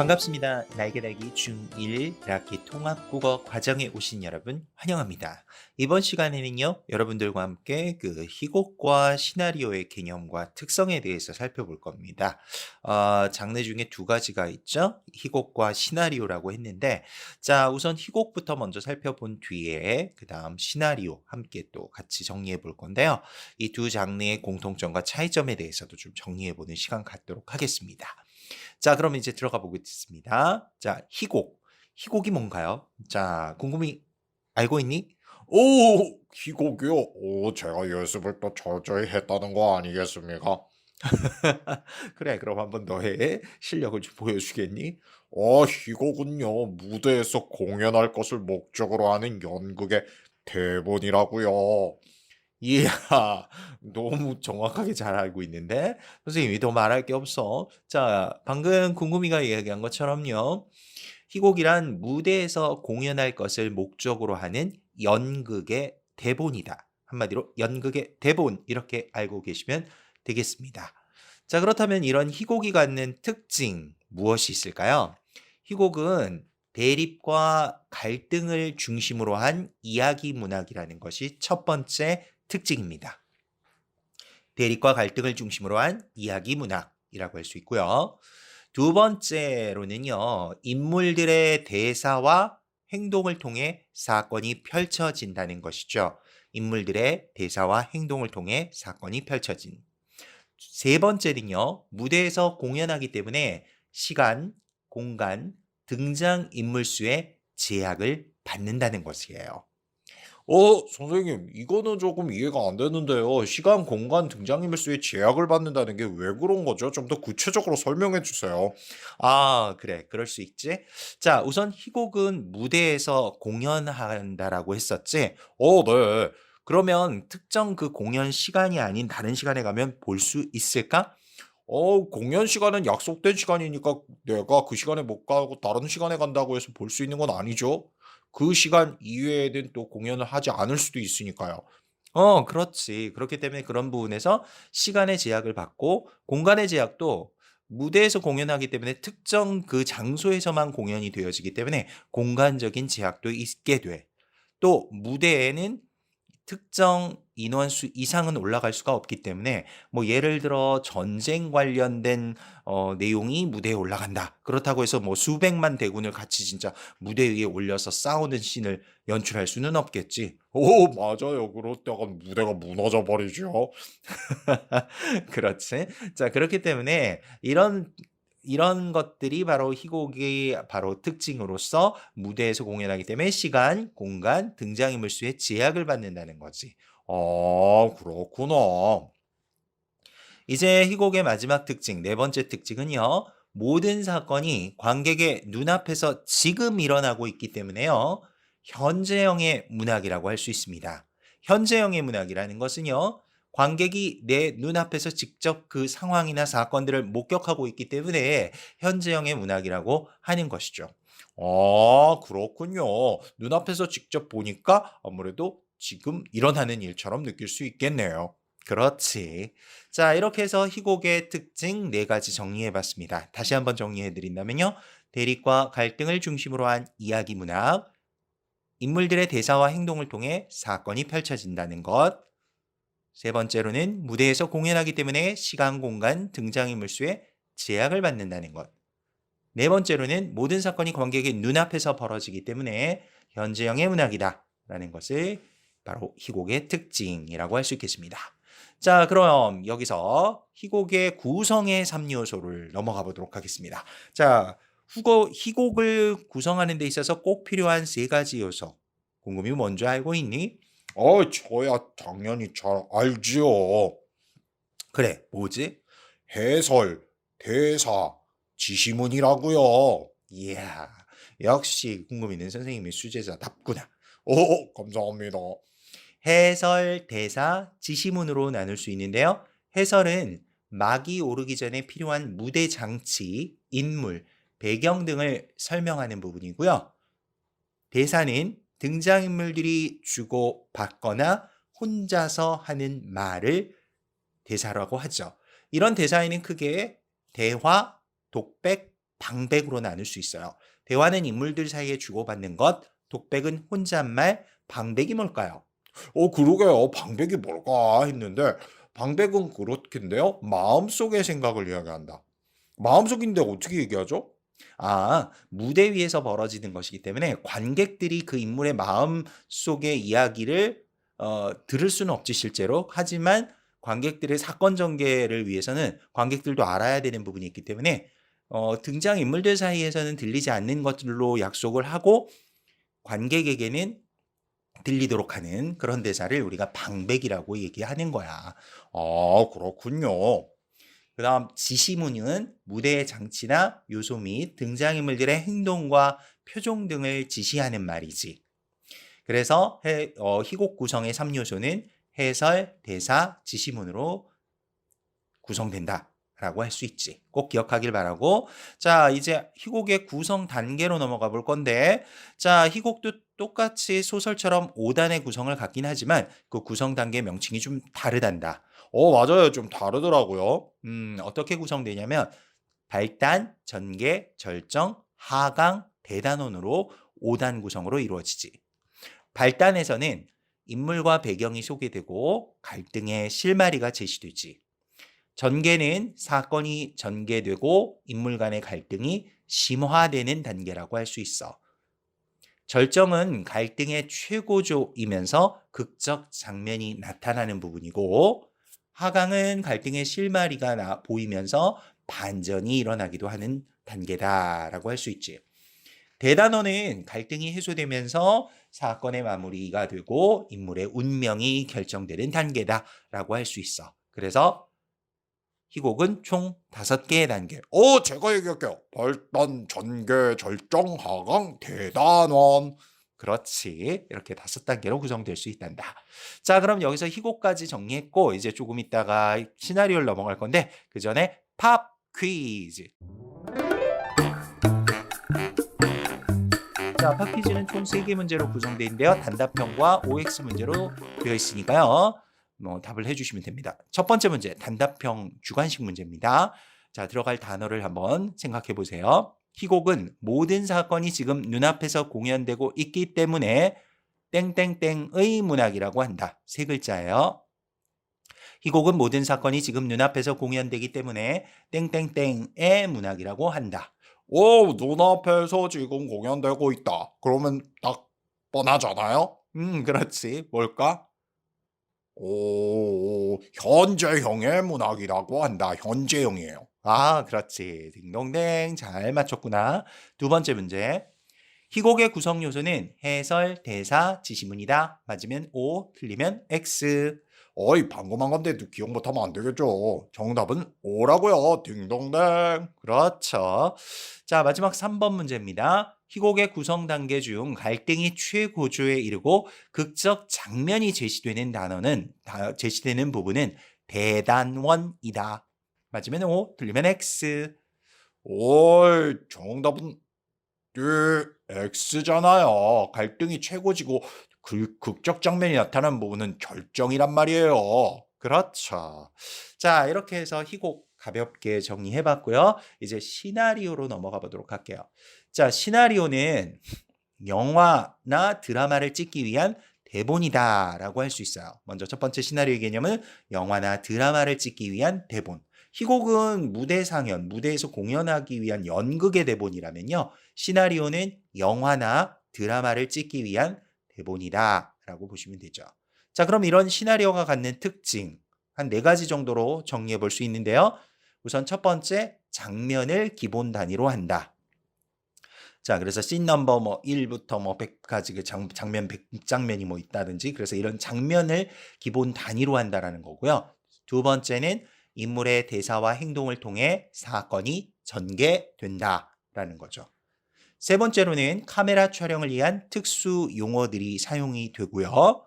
반갑습니다. 날개달기 중1 락기 통합국어 과정에 오신 여러분 환영합니다. 이번 시간에는요, 여러분들과 함께 그 희곡과 시나리오의 개념과 특성에 대해서 살펴볼 겁니다. 장르 중에 두 가지가 있죠. 희곡과 시나리오라고 했는데, 자, 우선 희곡부터 먼저 살펴본 뒤에 그 다음 시나리오 함께 또 같이 정리해 볼 건데요. 이 두 장르의 공통점과 차이점에 대해서도 좀 정리해 보는 시간 갖도록 하겠습니다. 자, 그럼 이제 들어가 보겠습니다. 자, 희곡. 희곡이 뭔가요? 자, 궁금히 알고 있니? 오, 희곡이요? 오, 제가 연습을 또 철저히 했다는 거 아니겠습니까? 그래, 그럼 한번 너의 실력을 좀 보여주겠니? 희곡은요, 무대에서 공연할 것을 목적으로 하는 연극의 대본이라고요. 이야, 너무 정확하게 잘 알고 있는데? 선생님이 더 말할 게 없어. 자, 방금 궁금이가 이야기한 것처럼요. 희곡이란 무대에서 공연할 것을 목적으로 하는 연극의 대본이다. 한마디로 연극의 대본 이렇게 알고 계시면 되겠습니다. 자, 그렇다면 이런 희곡이 갖는 특징 무엇이 있을까요? 희곡은 대립과 갈등을 중심으로 한 이야기 문학이라는 것이 첫 번째 특징입니다. 대립과 갈등을 중심으로 한 이야기 문학이라고 할 수 있고요. 두 번째로는요, 인물들의 대사와 행동을 통해 사건이 펼쳐진다는 것이죠. 인물들의 대사와 행동을 통해 사건이 펼쳐진. 세 번째는요, 무대에서 공연하기 때문에 시간, 공간, 등장인물 수의 제약을 받는다는 것이에요. 선생님, 이거는 조금 이해가 안 되는데요. 시간, 공간, 등장인물 수의 제약을 받는다는 게 왜 그런 거죠? 좀 더 구체적으로 설명해 주세요. 아, 그래. 그럴 수 있지. 자, 우선 희곡은 무대에서 공연한다라고 했었지. 네. 그러면 특정 그 공연 시간이 아닌 다른 시간에 가면 볼 수 있을까? 공연 시간은 약속된 시간이니까 내가 그 시간에 못 가고 다른 시간에 간다고 해서 볼 수 있는 건 아니죠. 그 시간 이외에는 또 공연을 하지 않을 수도 있으니까요. 그렇지. 그렇기 때문에 그런 부분에서 시간의 제약을 받고 공간의 제약도 무대에서 공연하기 때문에 특정 그 장소에서만 공연이 되어지기 때문에 공간적인 제약도 있게 돼. 또 무대에는 특정 인원수 이상은 올라갈 수가 없기 때문에 뭐 예를 들어 전쟁 관련된 내용이 무대에 올라간다. 그렇다고 해서 뭐 수백만 대군을 같이 진짜 무대 위에 올려서 싸우는 씬을 연출할 수는 없겠지. 맞아요. 그렇다간 무대가 무너져 버리죠. 그렇지. 자, 그렇기 때문에 이런 것들이 바로 희곡의 바로 특징으로서 무대에서 공연하기 때문에 시간, 공간, 등장인물 수의 제약을 받는다는 거지. 그렇구나. 이제 희곡의 마지막 특징, 네 번째 특징은요. 모든 사건이 관객의 눈앞에서 지금 일어나고 있기 때문에요. 현재형의 문학이라고 할 수 있습니다. 현재형의 문학이라는 것은요. 관객이 내 눈앞에서 직접 그 상황이나 사건들을 목격하고 있기 때문에 현재형의 문학이라고 하는 것이죠. 그렇군요. 눈앞에서 직접 보니까 아무래도 지금 일어나는 일처럼 느낄 수 있겠네요. 그렇지. 자, 이렇게 해서 희곡의 특징 네 가지 정리해 봤습니다. 다시 한번 정리해 드린다면요. 대립과 갈등을 중심으로 한 이야기 문학, 인물들의 대사와 행동을 통해 사건이 펼쳐진다는 것. 세 번째로는 무대에서 공연하기 때문에 시간, 공간, 등장인물 수의 제약을 받는다는 것. 네 번째로는 모든 사건이 관객의 눈앞에서 벌어지기 때문에 현재형의 문학이다. 라는 것을 바로 희곡의 특징이라고 할 수 있겠습니다. 자, 그럼 여기서 희곡의 구성의 3요소를 넘어가 보도록 하겠습니다. 자, 희곡을 구성하는 데 있어서 꼭 필요한 세 가지 요소. 궁금이 뭔지 알고 있니? 저야 당연히 잘 알지요. 그래, 뭐지? 해설, 대사, 지시문이라고요. 이야, 역시 궁금이는 선생님의 수제자답구나. 감사합니다. 해설, 대사, 지시문으로 나눌 수 있는데요. 해설은 막이 오르기 전에 필요한 무대 장치, 인물, 배경 등을 설명하는 부분이고요. 대사는 등장인물들이 주고 받거나 혼자서 하는 말을 대사라고 하죠. 이런 대사에는 크게 대화, 독백, 방백으로 나눌 수 있어요. 대화는 인물들 사이에 주고받는 것, 독백은 혼잣말, 방백이 뭘까요? 그러게요. 방백이 뭘까 했는데 방백은 그렇겠는데요. 마음속의 생각을 이야기한다. 마음속인데 어떻게 얘기하죠? 무대 위에서 벌어지는 것이기 때문에 관객들이 그 인물의 마음 속의 이야기를 들을 수는 없지 실제로. 하지만 관객들의 사건 전개를 위해서는 관객들도 알아야 되는 부분이 있기 때문에 등장 인물들 사이에서는 들리지 않는 것들로 약속을 하고 관객에게는 들리도록 하는 그런 대사를 우리가 방백이라고 얘기하는 거야. 그렇군요. 그다음 지시문은 무대의 장치나 요소 및 등장인물들의 행동과 표정 등을 지시하는 말이지. 그래서 희곡 구성의 3요소는 해설, 대사, 지시문으로 구성된다라고 할 수 있지. 꼭 기억하길 바라고. 자, 이제 희곡의 구성 단계로 넘어가 볼 건데, 자, 희곡도 똑같이 소설처럼 5단의 구성을 갖긴 하지만 그 구성 단계 명칭이 좀 다르단다. 맞아요. 좀 다르더라고요. 어떻게 구성되냐면 발단, 전개, 절정, 하강, 대단원으로 5단 구성으로 이루어지지. 발단에서는 인물과 배경이 소개되고 갈등의 실마리가 제시되지. 전개는 사건이 전개되고 인물 간의 갈등이 심화되는 단계라고 할 수 있어. 절정은 갈등의 최고조이면서 극적 장면이 나타나는 부분이고, 하강은 갈등의 실마리가 보이면서 반전이 일어나기도 하는 단계다라고 할 수 있지. 대단원은 갈등이 해소되면서 사건의 마무리가 되고 인물의 운명이 결정되는 단계다라고 할 수 있어. 그래서 희곡은 총 5개의 단계. 제가 얘기할게요. 발단, 전개, 절정, 하강, 대단원. 그렇지. 이렇게 5단계로 구성될 수 있단다. 자, 그럼 여기서 희곡까지 정리했고 이제 조금 있다가 시나리오를 넘어갈 건데 그 전에 팝 퀴즈. 자, 팝 퀴즈는 총 3개 문제로 구성되어 있는데요. 단답형과 OX 문제로 되어 있으니까요. 답을 해주시면 됩니다. 첫 번째 문제, 단답형 주관식 문제입니다. 자, 들어갈 단어를 한번 생각해 보세요. 희곡은 모든 사건이 지금 눈앞에서 공연되고 있기 때문에 땡땡땡의 문학이라고 한다. 3글자예요. 희곡은 모든 사건이 지금 눈앞에서 공연되기 때문에 땡땡땡의 문학이라고 한다. 눈앞에서 지금 공연되고 있다. 그러면 딱 뻔하잖아요? 그렇지. 뭘까? 현재형의 문학이라고 한다. 현재형이에요. 그렇지. 딩동댕. 잘 맞췄구나. 두 번째 문제. 희곡의 구성 요소는 해설, 대사, 지시문이다. 맞으면 O, 틀리면 X. 방금 한 건데 기억 못하면 안 되겠죠. 정답은 O라고요. 딩동댕. 그렇죠. 자, 마지막 3번 문제입니다. 희곡의 구성 단계 중 갈등이 최고조에 이르고 극적 장면이 제시되는 부분은 대단원이다. 맞으면 O, 틀리면 X. 정답은 X잖아요. 갈등이 최고지고 극적 장면이 나타난 부분은 절정이란 말이에요. 그렇죠. 자, 이렇게 해서 희곡 가볍게 정리해 봤고요. 이제 시나리오로 넘어가 보도록 할게요. 자, 시나리오는 영화나 드라마를 찍기 위한 대본이다라고 할 수 있어요. 먼저 첫 번째 시나리오의 개념은 영화나 드라마를 찍기 위한 대본. 희곡은 무대 상연, 무대에서 공연하기 위한 연극의 대본이라면요. 시나리오는 영화나 드라마를 찍기 위한 대본이다라고 보시면 되죠. 자, 그럼 이런 시나리오가 갖는 특징 한 4가지 정도로 정리해 볼 수 있는데요. 우선 첫 번째, 장면을 기본 단위로 한다. 자, 그래서 씬 넘버 1부터 100까지 그 장면 100장면이 있다든지 그래서 이런 장면을 기본 단위로 한다라는 거고요. 두 번째는 인물의 대사와 행동을 통해 사건이 전개된다라는 거죠. 세 번째로는 카메라 촬영을 위한 특수 용어들이 사용이 되고요.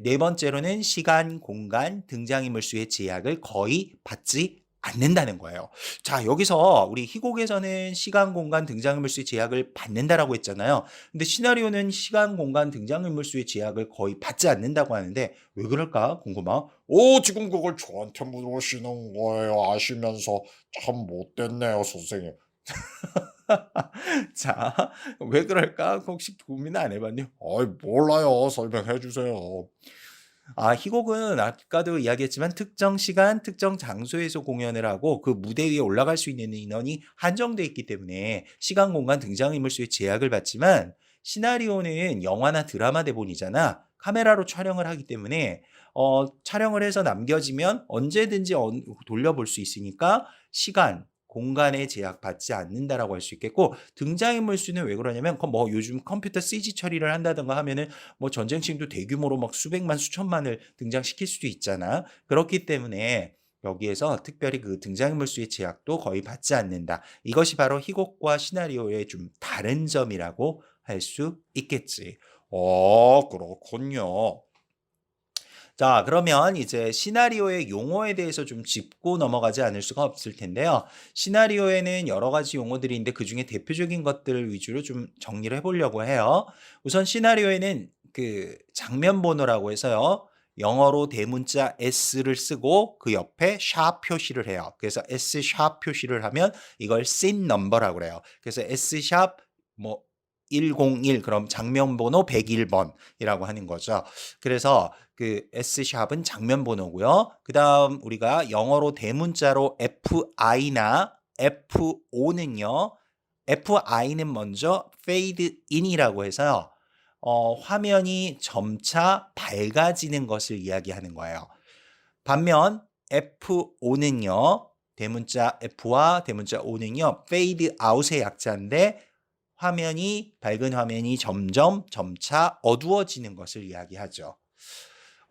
네 번째로는 시간, 공간, 등장인물 수의 제약을 거의 받지 않는다는 거예요. 자, 여기서 우리 희곡에서는 시간, 공간, 등장인물 수의 제약을 받는다라고 했잖아요. 근데 시나리오는 시간, 공간, 등장인물 수의 제약을 거의 받지 않는다고 하는데 왜 그럴까 궁금하? 지금 그걸 저한테 물으시는 거예요. 아시면서 참 못됐네요, 선생님. 자, 왜 그럴까? 혹시 고민 안 해봤니? 아이, 몰라요. 설명해 주세요. 희곡은 아까도 이야기했지만 특정 시간, 특정 장소에서 공연을 하고 그 무대 위에 올라갈 수 있는 인원이 한정돼 있기 때문에 시간, 공간, 등장인물 수의 제약을 받지만 시나리오는 영화나 드라마 대본이잖아. 카메라로 촬영을 하기 때문에 촬영을 해서 남겨지면 언제든지 돌려볼 수 있으니까 시간, 공간에 제약받지 않는다라고 할 수 있겠고 등장인물 수는 왜 그러냐면 뭐 요즘 컴퓨터 CG 처리를 한다든가 하면은 뭐 전쟁식도 대규모로 막 수백만 수천만을 등장시킬 수도 있잖아. 그렇기 때문에 여기에서 특별히 그 등장인물 수의 제약도 거의 받지 않는다. 이것이 바로 희곡과 시나리오의 좀 다른 점이라고 할 수 있겠지. 그렇군요. 자, 그러면 이제 시나리오의 용어에 대해서 좀 짚고 넘어가지 않을 수가 없을 텐데요. 시나리오에는 여러 가지 용어들이 있는데 그중에 대표적인 것들 위주로 좀 정리를 해보려고 해요. 우선 시나리오에는 그 장면 번호라고 해서요. 영어로 대문자 S를 쓰고 그 옆에 샵 표시를 해요. 그래서 S 샵 표시를 하면 이걸 scene number라고 그래요. 그래서 S 샵 뭐 101 그럼 장면 번호 101번이라고 하는 거죠. 그래서 그 S샵은 장면 번호고요. 그다음 우리가 영어로 대문자로 FI나 F5는요. FI는 먼저 fade in이라고 해서요. 화면이 점차 밝아지는 것을 이야기하는 거예요. 반면 F5는요. 대문자 F와 대문자 O는요. fade out의 약자인데 밝은 화면이 점차 어두워지는 것을 이야기하죠.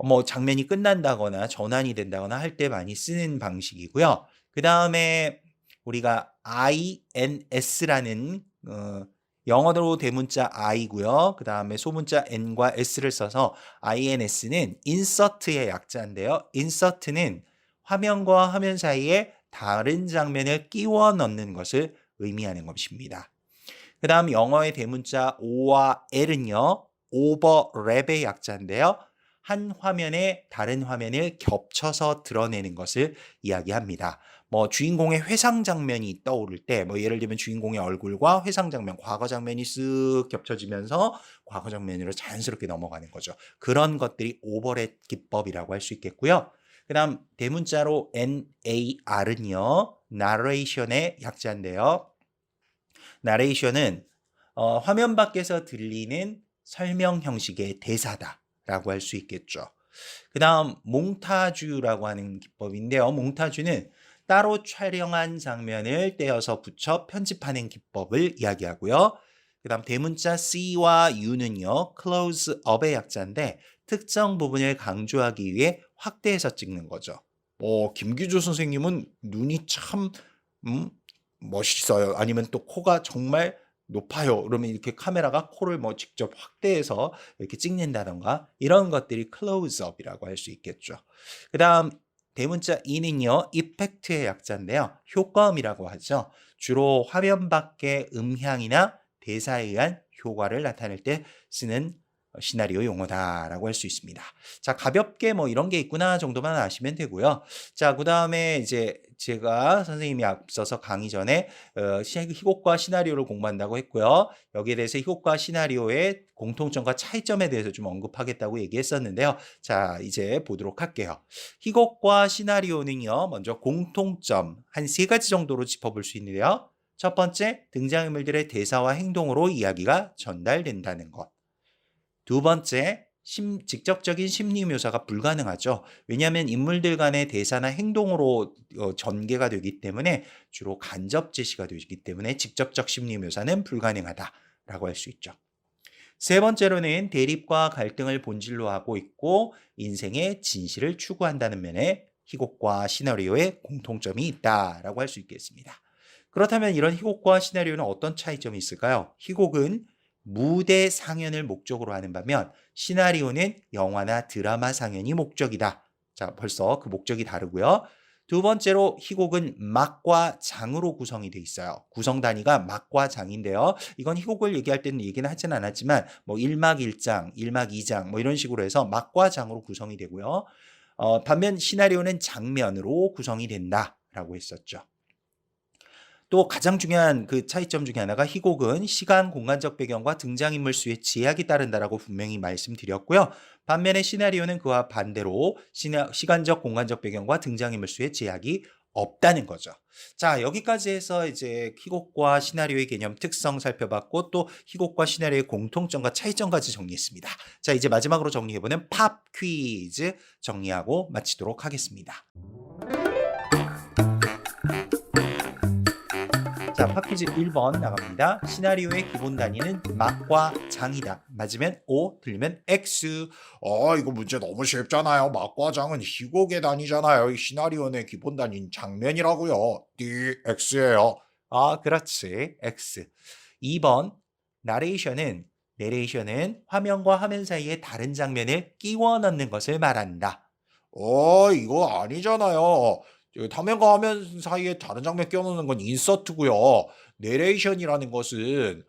뭐 장면이 끝난다거나 전환이 된다거나 할 때 많이 쓰는 방식이고요. 그 다음에 우리가 INS라는 영어로 대문자 I고요. 그 다음에 소문자 N과 S를 써서 INS는 insert의 약자인데요. insert는 화면과 화면 사이에 다른 장면을 끼워 넣는 것을 의미하는 것입니다. 그 다음 영어의 대문자 O와 L은요. over랩의 약자인데요. 한 화면에 다른 화면을 겹쳐서 드러내는 것을 이야기합니다. 뭐 주인공의 회상 장면이 떠오를 때 뭐 예를 들면 주인공의 얼굴과 회상 장면, 과거 장면이 쓱 겹쳐지면서 과거 장면으로 자연스럽게 넘어가는 거죠. 그런 것들이 오버랩 기법이라고 할 수 있겠고요. 그 다음 대문자로 NAR은요. narration의 약자인데요. 나레이션은 화면 밖에서 들리는 설명 형식의 대사다라고 할 수 있겠죠. 그 다음 몽타주라고 하는 기법인데요. 몽타주는 따로 촬영한 장면을 떼어서 붙여 편집하는 기법을 이야기하고요. 그 다음 대문자 C와 U는요. close-up의 약자인데 특정 부분을 강조하기 위해 확대해서 찍는 거죠. 김기주 선생님은 눈이 참 음, 멋있어요. 아니면 또 코가 정말 높아요. 그러면 이렇게 카메라가 코를 뭐 직접 확대해서 이렇게 찍는다던가 이런 것들이 클로즈업이라고 할 수 있겠죠. 그 다음 대문자 E는요. 이펙트의 약자인데요. 효과음이라고 하죠. 주로 화면 밖의 음향이나 대사에 의한 효과를 나타낼 때 쓰는 시나리오 용어다라고 할 수 있습니다. 자, 가볍게 뭐 이런 게 있구나 정도만 아시면 되고요. 자, 그다음에 이제 제가 선생님이 앞서서 강의 전에 희곡과 시나리오를 공부한다고 했고요. 여기에 대해서 희곡과 시나리오의 공통점과 차이점에 대해서 좀 언급하겠다고 얘기했었는데요. 자, 이제 보도록 할게요. 희곡과 시나리오는요. 먼저 공통점 한 3가지 정도로 짚어볼 수 있는데요. 첫 번째, 등장인물들의 대사와 행동으로 이야기가 전달된다는 것. 두 번째, 직접적인 심리 묘사가 불가능하죠. 왜냐하면 인물들 간의 대사나 행동으로 전개가 되기 때문에 주로 간접 제시가 되기 때문에 직접적 심리 묘사는 불가능하다라고 할 수 있죠. 세 번째로는 대립과 갈등을 본질로 하고 있고 인생의 진실을 추구한다는 면에 희곡과 시나리오에 공통점이 있다라고 할 수 있겠습니다. 그렇다면 이런 희곡과 시나리오는 어떤 차이점이 있을까요? 희곡은 무대 상연을 목적으로 하는 반면 시나리오는 영화나 드라마 상연이 목적이다. 자, 벌써 그 목적이 다르고요. 두 번째로 희곡은 막과 장으로 구성이 돼 있어요. 구성 단위가 막과 장인데요. 이건 희곡을 얘기할 때는 얘기는 하진 않았지만 뭐 1막 1장, 1막 2장 뭐 이런 식으로 해서 막과 장으로 구성이 되고요. 반면 시나리오는 장면으로 구성이 된다라고 했었죠. 또 가장 중요한 그 차이점 중에 하나가 희곡은 시간, 공간적 배경과 등장인물 수의 제약이 따른다라고 분명히 말씀드렸고요. 반면에 시나리오는 그와 반대로 시간적, 공간적 배경과 등장인물 수의 제약이 없다는 거죠. 자, 여기까지 해서 이제 희곡과 시나리오의 개념 특성 살펴봤고 또 희곡과 시나리오의 공통점과 차이점까지 정리했습니다. 자, 이제 마지막으로 정리해보는 팝 퀴즈 정리하고 마치도록 하겠습니다. 자, 팝 퀴즈 1번 나갑니다. 시나리오의 기본 단위는 막과 장이다. 맞으면 O, 틀리면 X. 이거 문제 너무 쉽잖아요. 막과장은 희곡의 단위잖아요. 이 시나리오의 기본 단위는 장면이라고요. X예요. 아, 그렇지. X. 2번 내레이션은 화면과 화면 사이에 다른 장면을 끼워 넣는 것을 말한다. 이거 아니잖아요. 화면과 화면 사이에 다른 장면 끼워넣는 건 인서트고요. 내레이션이라는 것은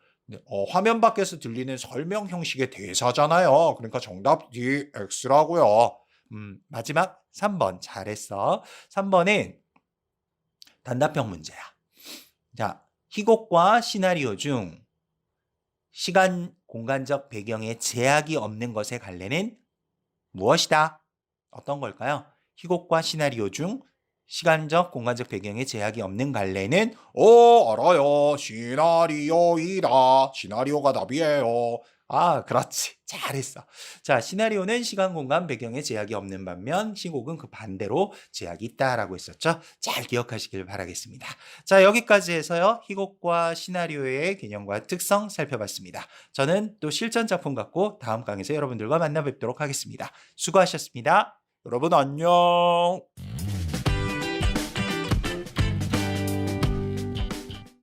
화면 밖에서 들리는 설명 형식의 대사잖아요. 그러니까 정답 D, X라고요. 마지막 3번 잘했어. 3번은 단답형 문제야. 자, 희곡과 시나리오 중 시간, 공간적 배경에 제약이 없는 것의 갈래는 무엇이다? 어떤 걸까요? 희곡과 시나리오 중 시간적, 공간적 배경에 제약이 없는 갈래는 알아요. 시나리오이다. 시나리오가 답이에요. 아, 그렇지. 잘했어. 자, 시나리오는 시간, 공간, 배경에 제약이 없는 반면 희곡은 그 반대로 제약이 있다라고 했었죠. 잘 기억하시길 바라겠습니다. 자, 여기까지 해서요. 희곡과 시나리오의 개념과 특성 살펴봤습니다. 저는 또 실전 작품 갖고 다음 강의에서 여러분들과 만나 뵙도록 하겠습니다. 수고하셨습니다. 여러분 안녕.